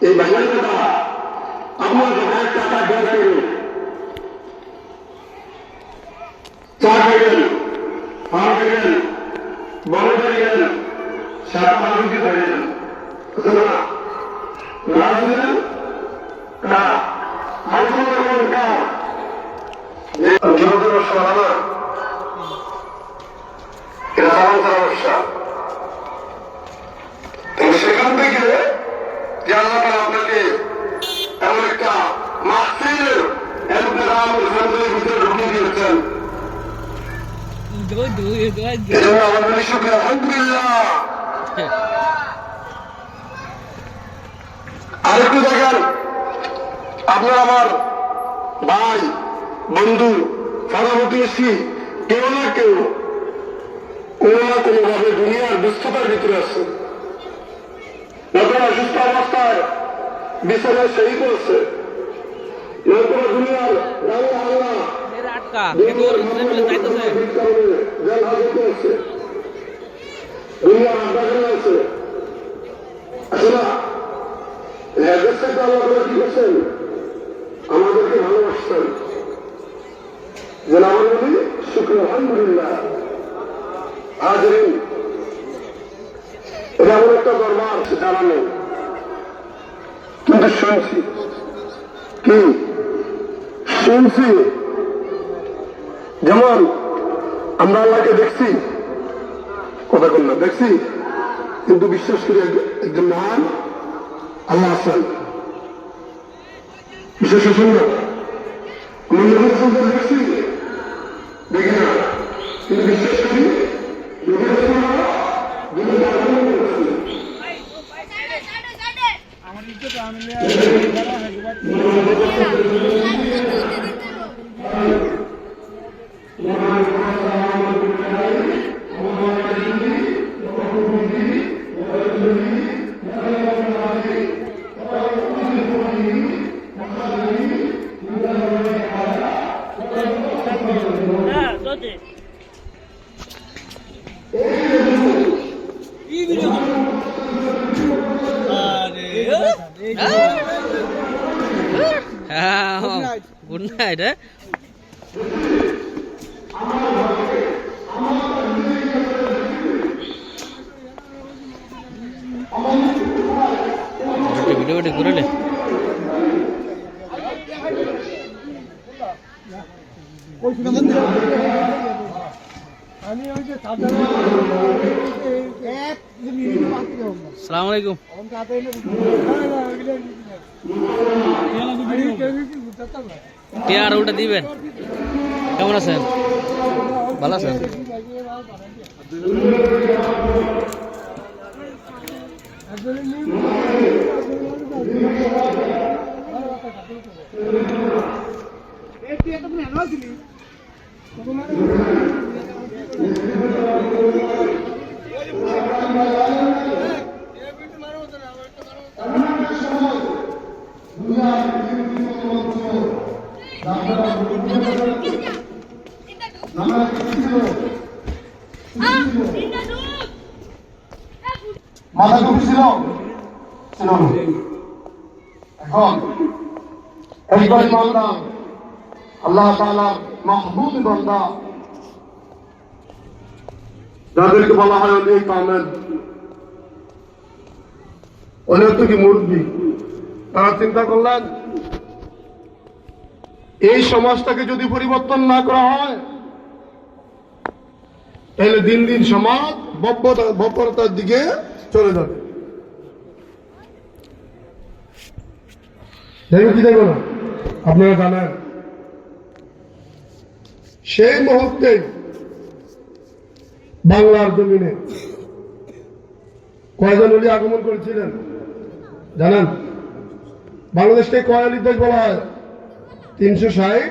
এই বাঙালি কথা আপনার যখন টাকা ব্যয় করুন, চা খাইলেন, পান খাইলেন, বড় খাইলেন, সারা মানুষকে খাইলেন, লাভ দিলেন কা আলোচনা কা সমস্যা এটা সমস্যা। সেখান থেকে যে আল্লাহ তাআলা আপনাকে এমন একটা মাহফিলের ভিতরে ঢুকিয়ে দিয়েছেন, আলহামদুলিল্লাহ। আরেকটু দেখেন, আপনার আমার ভাই বন্ধু ফারামতি এসি কেউ না কেউ কোনো না কোনোভাবে দুনিয়ার ব্যস্ততার ভিতরে আছে, নতুন অসুস্থ অবস্থায় বিছানায় শহীদ হচ্ছে, নতুন দুনিয়ার দুনিয়ার আড্ডা আছে। আসলে আল্লাহ কি করছেন, আমাদেরকে ভালোবাসছেন। যেন আমরা বলি শুকর আলহামদুলিল্লাহ। হাজরিন, এটা এমন একটা দরবার জানা নেই, কিন্তু শুনছি কি শুনছি, যেমন আমরা আল্লাহকে দেখছি, কথা কল না দেখছি, কিন্তু বিশ্বাস করি একজন মহান আল্লাহ আছেন। বিশেষ শুনল আমরা দেখছি, দেখি না, কিন্তু বিশ্বাস করি গুড নাইট। ভিডিও ঘুরে আসসালামু আলাইকুম। টিয়ার ওটা দিবেন। কেমন আছেন? ভালো আছেন? মাথা টুপি ছিল ছিল না। এখন একবার বান্দা আল্লাহ তাআলার মাহবুব বান্দা, যাদেরকে বলা হয় অলি কামেল, অনেক তো কি মুরব্বী, তারা চিন্তা করলেন এই সমাজটাকে যদি পরিবর্তন না করা হয় তাহলে দিন দিন সমাজ বর্বরতার দিকে চলে যাবে। কি দেখো না, আপনারা জানেন সেই মুহূর্তে বাংলার জমিনে কয়জন অলি আগমন করেছিলেন জানেন? বাংলাদেশকে কয় অলির দেশ বলা হয়? 360